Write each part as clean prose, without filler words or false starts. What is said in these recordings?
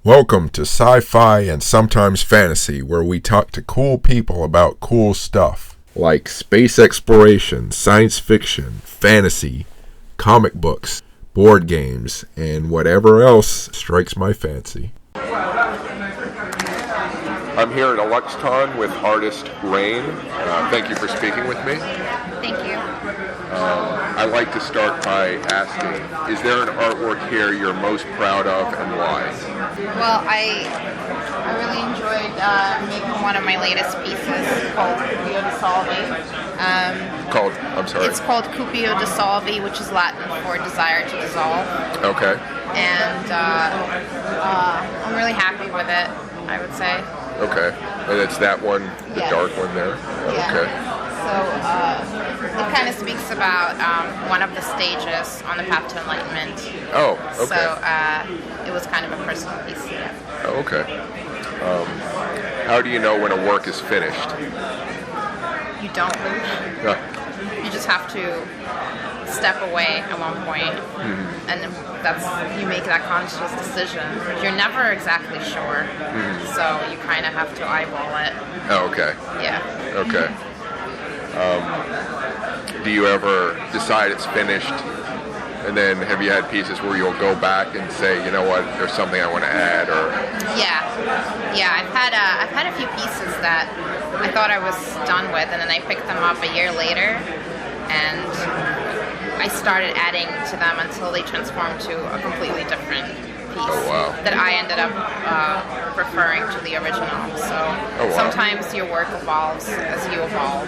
Welcome to Sci-Fi and Sometimes Fantasy, where we talk to cool people about cool stuff, like space exploration, science fiction, fantasy, comic books, board games, and whatever else strikes my fancy. I'm here at Aluxton with artist Rain. Thank you for speaking with me. Thank you. I'd like to start by asking, is there an artwork here you're most proud of and why? Well, I really enjoyed making one of my latest pieces called Cupio di Salvi. It's called Cupio di Salvi, which is Latin for desire to dissolve. Okay. And I'm really happy with it, I would say. Okay. And it's that one, the dark one there? Yeah. Okay. So it kind of speaks about one of the stages on the path to enlightenment. Oh, okay. So it was kind of a personal piece. Yeah. Oh, okay. How do you know when a work is finished? You don't. You just have to step away at one point, and you make that conscious decision. You're never exactly sure, so you kind of have to eyeball it. Oh, okay. Yeah. Okay. Do you ever decide it's finished, and then have you had pieces where you'll go back and say, you know what, there's something I want to add, or? Yeah. I've had a few pieces that I thought I was done with, and then I picked them up a year later, and I started adding to them until they transformed to a completely different piece that I ended up preferring to the original. So sometimes your work evolves as you evolve.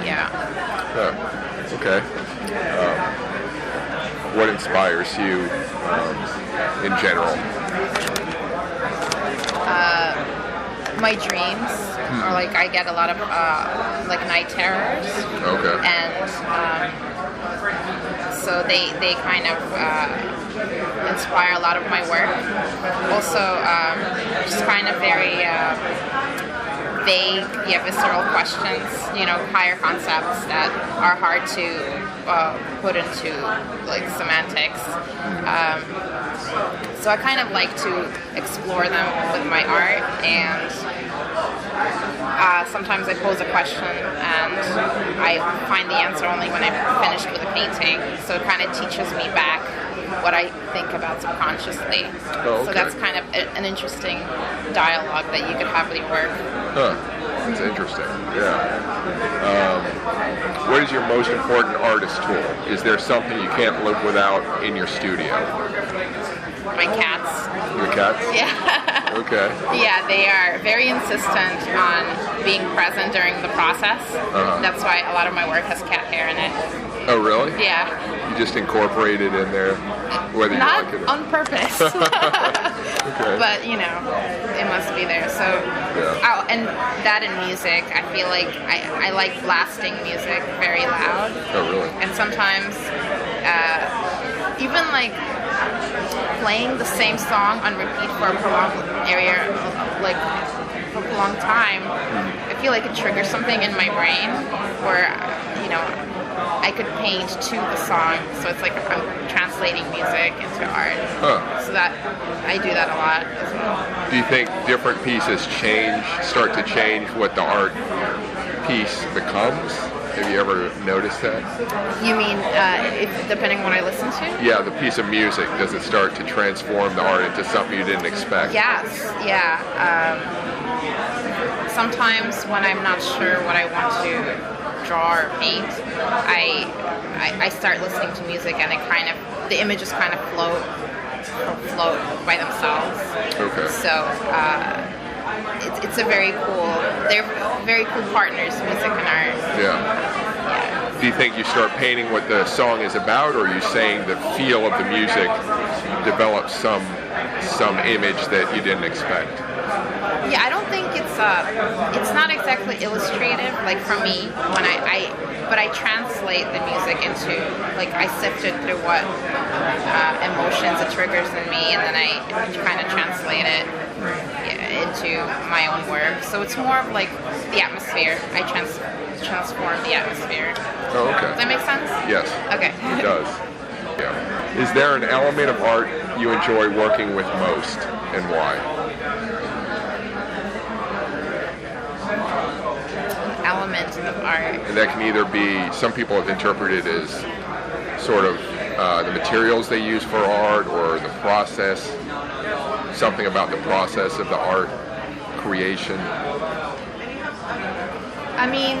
Yeah. Okay. What inspires you in general? My dreams, or like I get a lot of like night terrors. Okay. And so they kind of inspire a lot of my work. Also, just kind of very vague, visceral questions, higher concepts that are hard to put into like semantics. So I kind of like to explore them with my art, and sometimes I pose a question and I find the answer only when I'm finished with a painting. So it kind of teaches me back what I think about subconsciously. Oh, okay. So that's kind of an interesting dialogue that you could have with your work. That's interesting. Yeah. What is your most important artist tool? Is there something you can't live without in your studio? My cats. Your cats? Yeah. Okay. Yeah, they are very insistent on being present during the process. That's why a lot of my work has cat hair in it. Oh, really? Yeah. You just incorporate it in there, whether you like it or not on purpose. Okay. But, it must be there. So, and that in music, I feel like I like blasting music very loud. Oh, really? And sometimes, even like playing the same song on repeat for a prolonged time, I feel like it triggers something in my brain where, I could paint to the song, so it's like I'm translating music into art. So that I do that a lot as well. Do you think different pieces start to change what the art piece becomes? Have you ever noticed that? You mean depending on what I listen to? Yeah, the piece of music, does it start to transform the art into something you didn't expect? Yes, yeah. Sometimes when I'm not sure what I want to draw or paint, I start listening to music, and the images kind of float by themselves. Okay. So it's a very cool. They're very cool partners, music and art. Yeah. Do you think you start painting what the song is about, or are you saying the feel of the music develops some image that you didn't expect? Yeah, I don't think it's not exactly illustrative, like for me, but I translate the music into, like, I sift it through what emotions it triggers in me, and then I kind of translate it into my own work. So it's more of like the atmosphere. I transform the atmosphere. Oh, okay. Does that make sense? Yes. Okay. It does. Yeah. Is there an element of art you enjoy working with most, and why? Element of art. And that can either be, some people have interpreted as sort of the materials they use for art, or the process, something about the process of the art creation. I mean,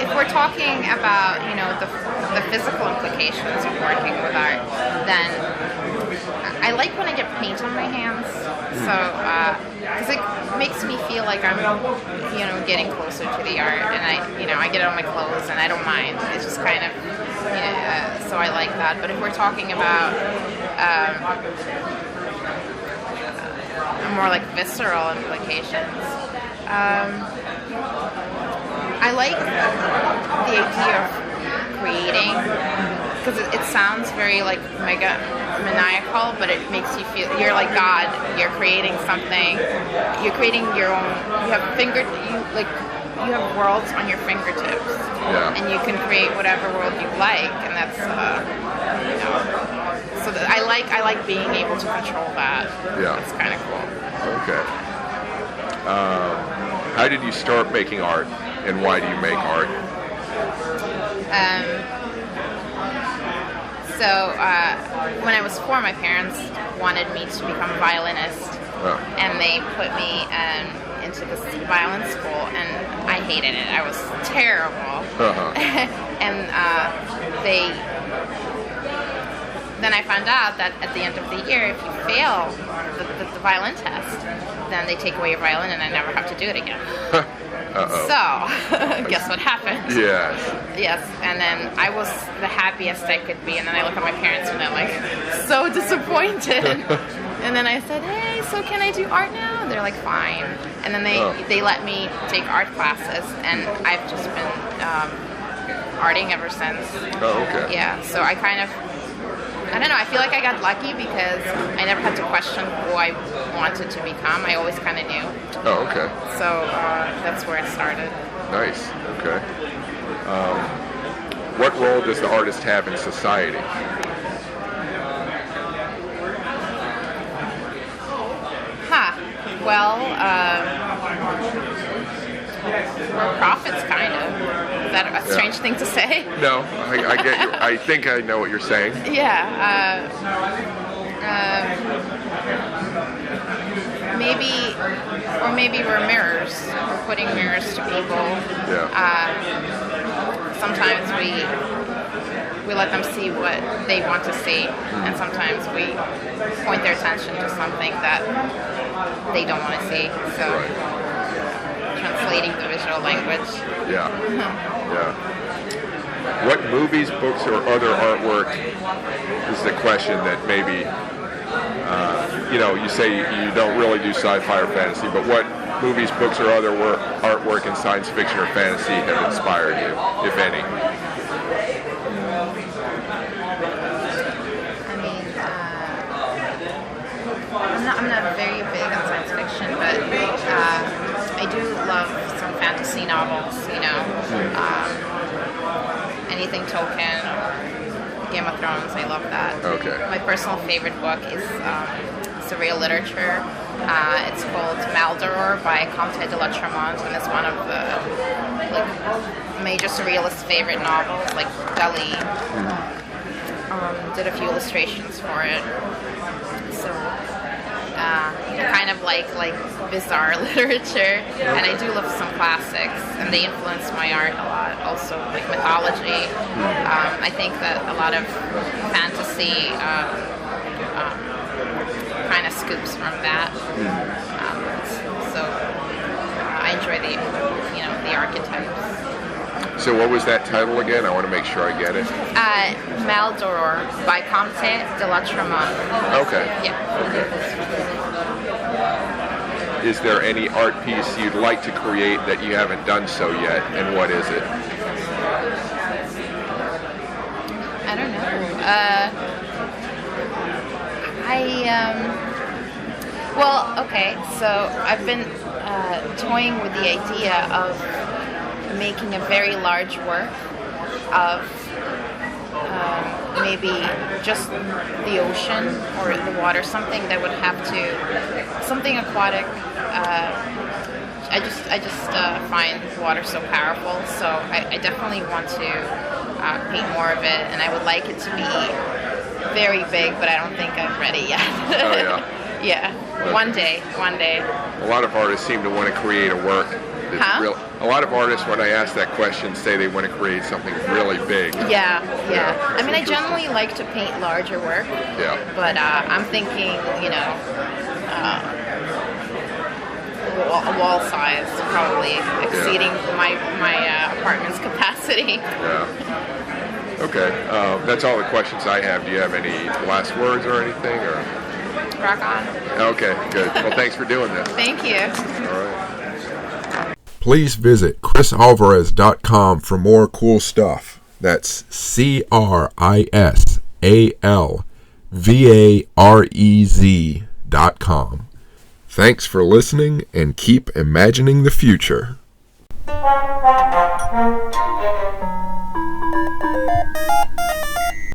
if we're talking about, the physical implications of working with art, then I like when I get paint on my hands. So, because it makes me feel like I'm, getting closer to the art, and I get it on my clothes, and I don't mind. It's just kind of, so I like that. But if we're talking about more like visceral implications, I like the idea of creating, because it sounds very like mega maniacal, but it makes you feel you're like God. You're creating something. You're creating your own. You have worlds on your fingertips, and you can create whatever world you like, and that's So I like being able to control that. Yeah, it's kind of cool. Okay. How did you start making art, and why do you make art? When I was 4, my parents wanted me to become a violinist, and they put me into this violin school, and I hated it. I was terrible. And then I found out that at the end of the year, if you fail the violin test, then they take away your violin, and I never have to do it again. So, guess what happened? Yes, and then I was the happiest I could be, and then I look at my parents, and they're like, so disappointed. And then I said, hey, so can I do art now? And they're like, fine. And then they let me take art classes, and I've just been arting ever since. Oh, okay. Yeah, so I kind of, I don't know, I feel like I got lucky because I never had to question who I wanted to become. I always kind of knew. Oh, okay. So that's where it started. Nice, okay. What role does the artist have in society? Well, we're prophets, kind of. Is that a strange thing to say? No, I get you. I think I know what you're saying. Yeah. Maybe we're mirrors. We're putting mirrors to people. Yeah. Sometimes we let them see what they want to see, and sometimes we point their attention to something that they don't want to see. So, translating the visual language. Yeah. What movies, books, or other artwork is the question that maybe, you say you don't really do sci-fi or fantasy, but what movies, books, or other artwork in science fiction or fantasy have inspired you, if any? I'm not very big on science fiction, but I do love some fantasy novels, anything Tolkien, Game of Thrones, I love that. Okay. My personal favorite book is surreal literature. It's called Maldoror by Comte de la Tremont, and it's one of the major surrealist favorite novels. Like Dali did a few illustrations for it. So kind of like bizarre literature, and I do love some classics, and they influence my art a lot. Also, like mythology. I think that a lot of fantasy kind of scoops from that. So I enjoy the archetypes. So what was that title again? I want to make sure I get it. Maldoror by Comte de la Tremont. Okay. Yeah. Okay. Is there any art piece you'd like to create that you haven't done so yet, and what is it? I don't know. Well, okay, so I've been toying with the idea of making a very large work of maybe just the ocean or the water, something that would have to, something aquatic. I just find water so powerful, so I definitely want to paint more of it, and I would like it to be very big, but I don't think I'm ready yet. Oh yeah. Yeah, one day. A lot of artists seem to want to create a work that's real. A lot of artists, when I ask that question, say they want to create something really big. Yeah. I mean, I generally like to paint larger work. Yeah. But I'm thinking, a wall size, probably exceeding my apartment's capacity. Yeah. Okay. That's all the questions I have. Do you have any last words or anything? Or? Rock on. Okay, good. Well, thanks for doing this. Thank you. All right. Please visit chrisalvarez.com for more cool stuff. That's CRISALVAREZ.com. Thanks for listening and keep imagining the future.